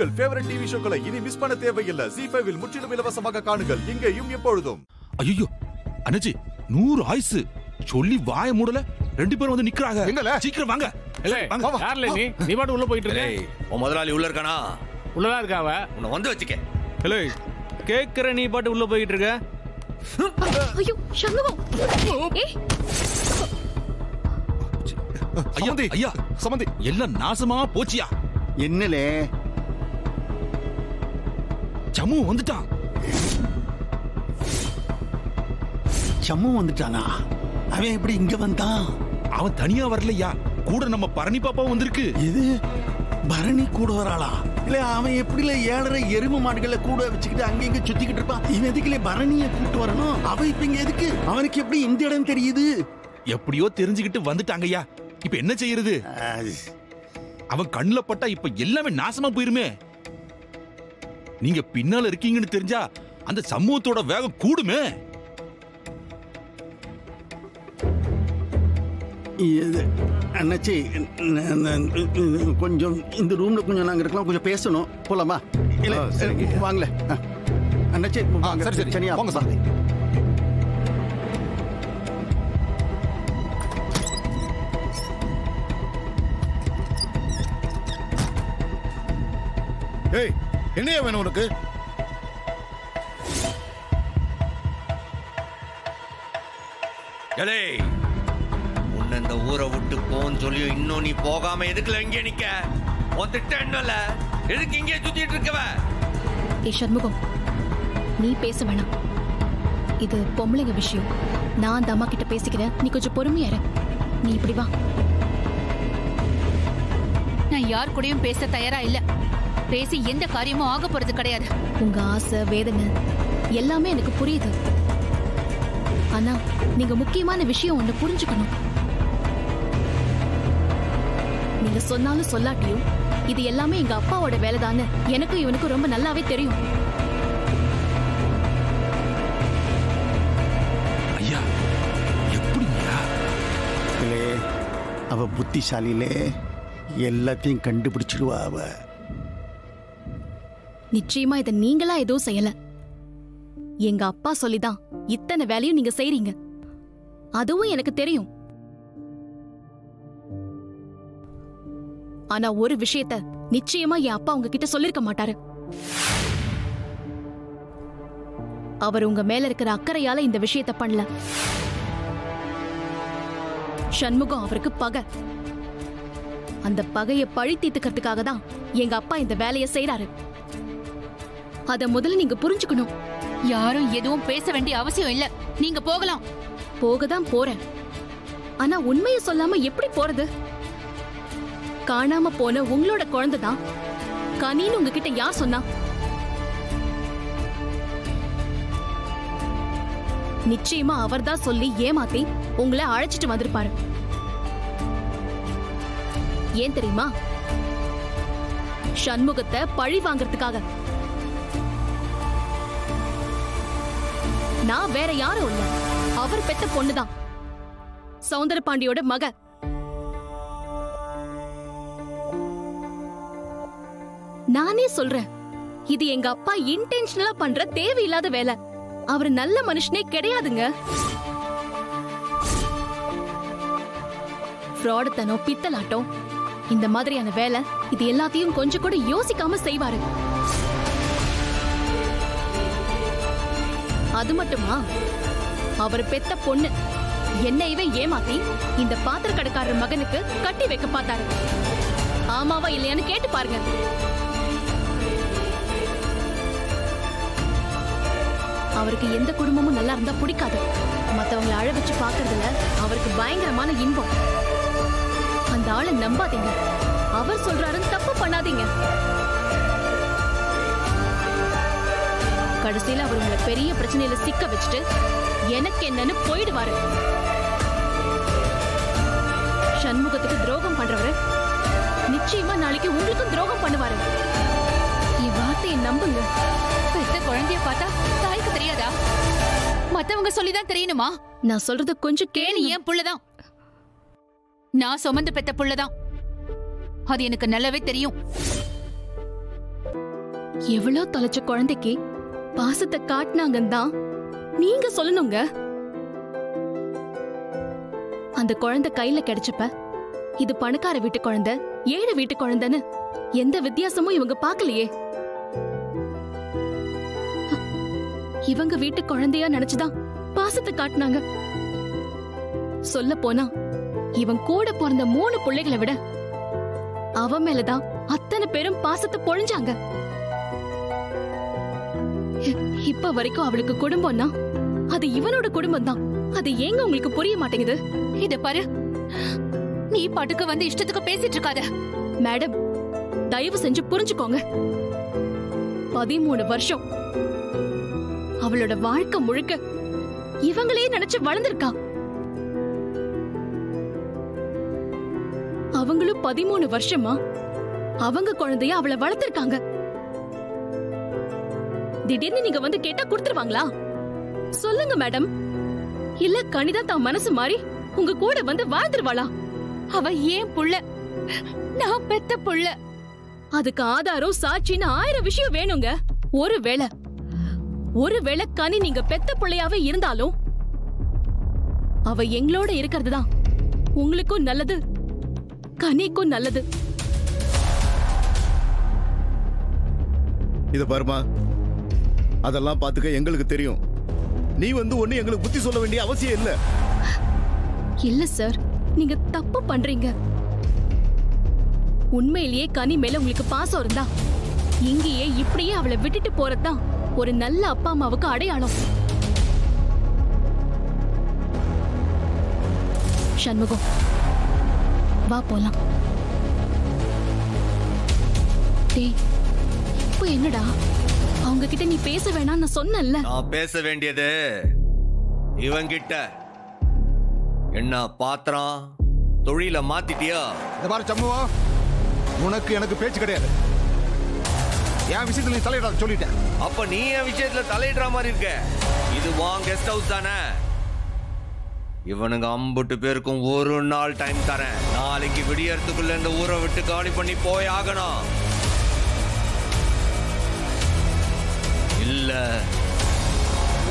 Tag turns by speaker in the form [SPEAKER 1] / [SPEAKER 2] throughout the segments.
[SPEAKER 1] உங்கள் favourite TV ஷோக்களை இனி miss பண்ண தேவையில்லை. Zee5 இல் முற்றிலும் இலவசமாக காணுங்கள். இங்கேயும் எப்பொழுதும்.
[SPEAKER 2] ஐயோ அண்ணாச்சி 100 ஆயுசு சொல்லி வாய மூடல. 2 பேரும் வந்து நிக்கறாங்க. சீக்கிரம் வாங்க.
[SPEAKER 3] யார்ல நீ பாட்டு உள்ள போயிட்டு இருக்க.
[SPEAKER 4] உன் முதலாளி உள்ள இருக்கானா?
[SPEAKER 3] உள்ளதான் இருக்காவ.
[SPEAKER 4] உன்னை வந்து வச்சுக்க.
[SPEAKER 3] ஹலோ கேக்குற நீ பாட்டு உள்ள போயிட்டு இருக்க.
[SPEAKER 5] ஐயோ சண்முகம். ஏய்
[SPEAKER 2] ஐயா சமந்தி எல்லாம் நாசமா போச்சியா?
[SPEAKER 6] என்னலே
[SPEAKER 2] சம்மு வந்துட்டான்.
[SPEAKER 6] சம்மு வந்துட்டானா? அவன் எப்படி இங்க வந்தான்?
[SPEAKER 2] அவன் தனியா வரலையா, கூட நம்ம பரணி பாப்பாவும் வந்திருக்கு.
[SPEAKER 6] இது பரணி கூட வராளா? இல்ல அவன் எப்படில 7.5 எருமை மாடுகளை கூட வச்சுக்கிட்டு அங்க இங்க சுத்திக்கிட்டு இருப்பான். இவன் எதுக்குல பரணியை கூட்டு வரணும்? அவன் இப்ப இங்க எதுக்கு? அவனுக்கு எப்படி இந்த இடம் தெரியுது?
[SPEAKER 2] எப்படியோ தெரிஞ்சுக்கிட்டு வந்துட்டாங்கய்யா. இப்ப என்ன செய்யறது? அவன் கண்ணுல பட்டா இப்ப எல்லாமே நாசமா போயிருமே. நீங்க பின்னால இருக்கீங்கன்னு தெரிஞ்சா அந்த சமூகத்தோட வேகம் கூடுமே.
[SPEAKER 6] அண்ணாச்சி கொஞ்சம் இந்த ரூம்ல கொஞ்சம் நாங்க இருக்கலாம், கொஞ்சம் பேசணும். போலாமா? இல்ல வாங்கல அண்ணாச்சி. சரி சரியா வாங்க சார்.
[SPEAKER 7] ஏய் என்னையா வேணும் உனக்கு?
[SPEAKER 4] உன்னை இந்த ஊரை விட்டு போன்னு சொல்லி இன்னும் நீ போகாம எதுக்குல இங்கே நிக்க? வந்துட்ட என்னல எதுக்கு இங்கே சுத்திட்டு இருக்கவ?
[SPEAKER 5] ஏய் சண்முகம், நீ பேச வேணாம். இது பொம்பளைங்க விஷயம். நான் அந்த அம்மா கிட்ட பேசிக்கிறேன். நீ கொஞ்சம் பொறுமையா இரு. நீ இப்படி வா.
[SPEAKER 8] நான் யார் கூடயும் பேச தயாரா இல்ல. பேசி எந்த காரியமும் ஆக போறது கிடையாது.
[SPEAKER 5] உங்க ஆசை வேதனை எல்லாமே எனக்கு புரியுது. ஆனா நீங்க முக்கியமான விஷயம் ஒண்ணு புரிஞ்சுக்கணும். நீங்க சொன்னாலும் சொல்லாட்டியும் இது எல்லாமே எங்க அப்பாவோட வேலைதான்னு எனக்கும் இவனுக்கும் ரொம்ப நல்லாவே தெரியும்.
[SPEAKER 2] ஐயா எப்படியா?
[SPEAKER 6] அவ புத்திசாலியிலே எல்லாத்தையும் கண்டுபிடிச்சிடுவா. அவ
[SPEAKER 5] நிச்சயமா இதை நீங்களா எதுவும் செய்யல. எங்க அப்பா சொல்லிதான் இத்தனை வேலையும் நீங்க செய்றீங்க. அதுவும் எனக்கு தெரியும். ஆனா ஒரு விஷயத்த நிச்சயமா என் அப்பா உங்ககிட்ட சொல்லிருக்க மாட்டாரு. அவர் உங்க மேல இருக்கிற அக்கறையால இந்த விஷயத்த பண்ணல. சண்முகம் அவருக்கு பகை. அந்த பகையை பழி தீர்த்துக்கிறதுக்காக தான் எங்க அப்பா இந்த வேலையை செய்யறாரு. அத முதல்ல நீங்க புரிஞ்சுக்கணும்.
[SPEAKER 8] யாரும் எதுவும் பேச வேண்டிய அவசியம் இல்ல. நீங்க போகலாம்.
[SPEAKER 5] போகதான் போறேன். ஆனா உண்மையை சொல்லாம எப்படி போறது? காணாம போன உங்களோட குழந்தைதான் கனின்னு உங்ககிட்ட யார் சொன்னா? நிச்சயமா அவர்தான் சொல்லி ஏமாத்தி உங்களை அழைச்சிட்டு வந்திருப்பாரு. ஏன் தெரியுமா? சண்முகத்தை பழி வாங்கறதுக்காக. நான் வேற யாரும் இல்ல, அவர் பெத்த பொண்ணுதான், சௌந்தரபாண்டியோட மக. நானே சொல்றேன், இது எங்க அப்பா இன்டென்ஷனலா பண்ற தேவையில்லாத வேலை. அவர் நல்ல மனுஷனே கிடையாதுங்க. ஃப்ராடுத்தனம், பித்தலாட்டம், இந்த மாதிரியான வேலை இது எல்லாத்தையும் கொஞ்சம் கூட யோசிக்காம செய்வாரு. அது மட்டுமா, அவர் பெத்த பொண்ணு என்னையவே ஏமாத்தி இந்த பாத்திர கடைக்காரர் மகனுக்கு கட்டி வைக்க பார்த்தாரு. ஆமாவா இல்லையான்னு கேட்டு பாருங்க. அவருக்கு எந்த குடும்பமும் நல்லா இருந்தா பிடிக்காது. மத்தவங்களை அழ வச்சு பாக்குறதுல அவருக்கு பயங்கரமான இன்பம். அந்த ஆளை நம்பாதீங்க. அவர் சொல்றாருன்னு தப்பு பண்ணாதீங்க. கடைசியில அவர் உங்களை பெரிய பிரச்சனையில சிக்க வச்சுட்டு எனக்கு என்னன்னு போயிடுவாரு. சண்முகத்துக்கு துரோகம் பண்றவரு நிச்சயமா நாளைக்கு உங்களுக்கும் துரோகம் பண்ணுவாரு. என் வார்த்தையை நம்புங்க.
[SPEAKER 8] பெத்த குழந்தைய பார்த்தா தாய்க்கு தெரியாதா? மத்தவங்க சொல்லிதான் தெரியணுமா?
[SPEAKER 5] நான் சொல்றது கொஞ்சம்
[SPEAKER 8] கேளு. என் புள்ளதான், நான் சுமந்து பெத்த புள்ளதான். அது எனக்கு நல்லாவே தெரியும்.
[SPEAKER 5] எவ்வளவு தொலைச்ச குழந்தைக்கு பாசத்தை காட்டினாங்கன்னு தான் நீங்க சொல்லணுங்க. அந்த குழந்தை கையில கிடைச்சப்ப இது பணக்கார வீட்டு குழந்தை, ஏழை வீட்டு குழந்தைன்னு எந்த வித்தியாசமும் இவங்க பார்க்கலையே. இவங்க வீட்டு குழந்தையா நினைச்சுதான் பாசத்தை காட்டினாங்க. சொல்ல போனா இவன் கூட பிறந்த 3 பிள்ளைகளை விட அவன் மேலதான் அத்தனை பேரும் பாசத்தை பொழிஞ்சாங்க. இப்ப வரைக்கும் அவளுக்கு குடும்பம்னா அது இவனோட குடும்பம் தான். அது ஏங்க உங்களுக்கு புரிய மாட்டேங்குது?
[SPEAKER 8] இத பாரு, நீ பாட்டுக்கு வந்து இஷ்டத்துக்கு பேசிட்டு இருக்காத.
[SPEAKER 5] மேடம், தயவு செஞ்சு புரிஞ்சுக்கோங்க. 13 வருஷம் அவளோட வாழ்க்கை முழுக்க இவங்களே நினைச்சு வளர்ந்திருக்கா. அவங்களும் 13 வருஷமா அவங்க குழந்தைய அவளை வளர்த்திருக்காங்க. திடீர்னு நீங்க வந்து கேட்டா கொடுத்துருவாங்களா? சொல்லுங்க மேடம். இல்ல கனிதா தான் மனசு மாறி உங்க கூட வந்து வாழ்ந்துருவாளா?
[SPEAKER 8] அவ ஏன் புள்ள, நான் பெத்த புள்ள.
[SPEAKER 5] அதுக்கு ஆதாரம் சாட்சின்னு 1000 விஷயம் வேணுங்க. ஒருவேளை கனி நீங்க பெத்த பிள்ளையாவே இருந்தாலும் அவ எங்களோட இருக்கிறதுதான் உங்களுக்கும் நல்லது, கனிக்கும் நல்லது.
[SPEAKER 7] இத பாருமா, அதெல்லாம் பாத்துக்க எங்களுக்கு தெரியும். நீ வந்து ஒண்ணு எங்களுக்கு புத்தி சொல்ல வேண்டிய அவசியம் இல்ல.
[SPEAKER 5] இல்ல சார், நீங்க தப்பு பண்றீங்க. உண்மையிலேயே கனி மேல உங்களுக்கு பாசம் இருந்தா இங்கேயே இப்படியே அவளை விட்டுட்டு போறதுதான் ஒரு நல்ல அப்பா அம்மாவுக்கு அடையாளம். சண்முகம், வா போலாம். டேய், இப்போ என்னடா அவங்க கிட்ட நீ பேச வேணாம் நான் சொன்னேன்ல.
[SPEAKER 4] நான் பேச வேண்டியது இவங்கிட்ட. என்ன பாத்திரம் தொழில மாத்திட்டியா?
[SPEAKER 1] இந்த மாதிரி சம்முவா, உனக்கு எனக்கு பேச்சு கிடையாது. என் விஷயத்துல நீ தலையிட சொல்லிட்டேன்.
[SPEAKER 4] அப்ப நீ என் விஷயத்துல தலையிடுற மாதிரி இருக்க. இது வாங்க கெஸ்ட் ஹவுஸ் தானே? இவனுங்க 50 பேருக்கும் ஒரு நாள் டைம் தரேன். நாளைக்கு விடியறதுக்குள்ள இந்த ஊரை விட்டு காலி பண்ணி போய் ஆகணும். இல்ல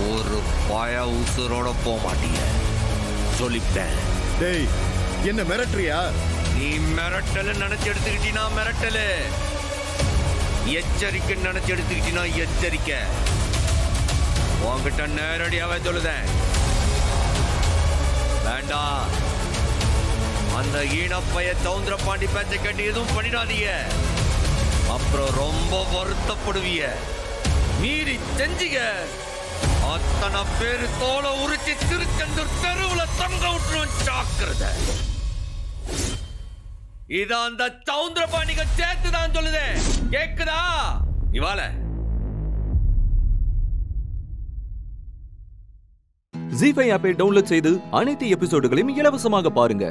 [SPEAKER 4] ஒரு பாய உசுரோட போக மாட்டீங்க சொல்லிட்டேன்.
[SPEAKER 7] டேய், என்ன மிரட்டுறியா?
[SPEAKER 4] நீ மிரட்டல் நினைச்சு எடுத்துக்கிட்டீனா மிரட்டல், எச்சரிக்கை நினைச்சு எடுத்துக்கிட்டீனா எச்சரிக்கை. உன்கிட்ட நேரடியாவே சொல்லுதேன், வேண்டாம். அந்த ஈனப்பைய சவுந்தர பாண்டி பேச்சை கேட்டு எதுவும் பண்ணிடாதீங்க. அப்புறம் ரொம்ப வருத்தப்படுவீங்க. மீறி செஞ்சிக அத்தனை பேரு தோலை உரிச்சு திருச்செந்தூர் தெருவுல தங்க விட்டுருவன். ஜாக்கிரதை. இத அந்த சவுந்தர பாண்டிக சேர்த்துதான் சொல்லுதே. கேக்குதா? இவால
[SPEAKER 9] ஜீ5 ஆப்பை டவுன்லோட் செய்து அனைத்து எபிசோடுகளையும் இலவசமாக பாருங்க.